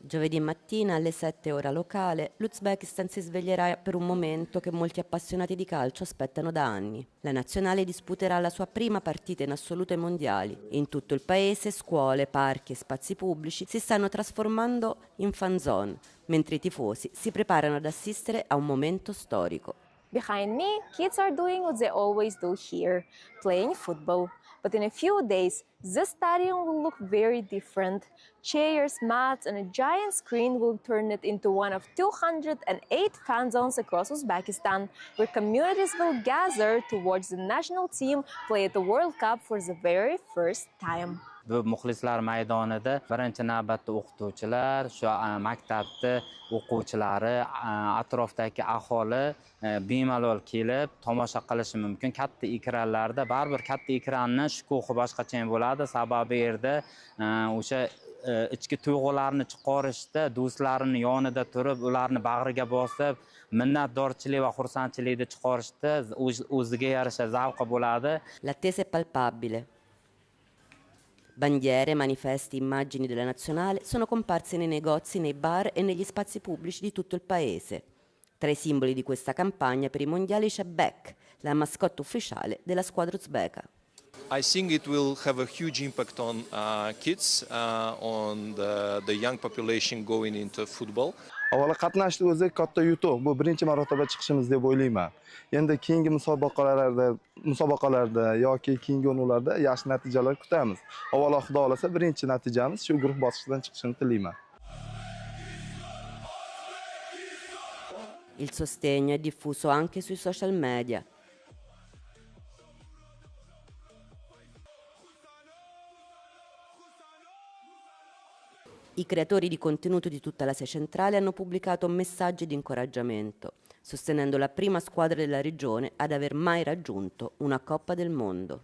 Giovedì mattina alle 7 ora locale, l'Uzbekistan si sveglierà per un momento che molti appassionati di calcio aspettano da anni. La nazionale disputerà la sua prima partita in assoluto ai mondiali. In tutto il paese scuole, parchi e spazi pubblici si stanno trasformando in fan zone, mentre i tifosi si preparano ad assistere a un momento storico. Behind me, kids are doing what they always do here, playing football. But in a few days, the stadium will look very different. Chairs, mats, and a giant screen will turn it into one of 208 fan zones across Uzbekistan, where communities will gather to watch the national team play at the World Cup for the very first time. Bu muxlislar maydonida birinchi navbatda o'qituvchilar, shu maktabda o'quvchilari, atrofdagi aholi bemalol kelib tomosha qilishi mumkin. Katta ekranlarda baribir katta ekranning shukuhi boshqacha bo'ladi. Sababi yerda o'sha ichki tuyg'ularni chiqarishda, do'stlarini yonida turib, ularni bag'riga bosib, minnatdorchilik va xursandchilikni chiqarishda o'ziga yarasha zavqi bo'ladi. L'attesa è palpabile. Bandiere, manifesti, immagini della nazionale sono comparse nei negozi, nei bar e negli spazi pubblici di tutto il paese. Tra i simboli di questa campagna per i mondiali c'è Bek, la mascotte ufficiale della squadra uzbeka. I think it will have a huge impact on kids, on the young population going into football. Avvalo qatnashishni o'zi katta yutuq. Bu birinchi marotaba chiqishimiz deb o'ylayman. Endi keyingi musobaqalarda yoki keyingi o'yinlarda yaxshi natijalar kutamiz. Avvalo Xudo xolasa birinchi natijamiz shu guruh bosqichidan chiqishini tilayman. Il sostegno è diffuso anche sui social media. I creatori di contenuto di tutta l'Asia centrale hanno pubblicato messaggi di incoraggiamento, sostenendo la prima squadra della regione ad aver mai raggiunto una Coppa del Mondo.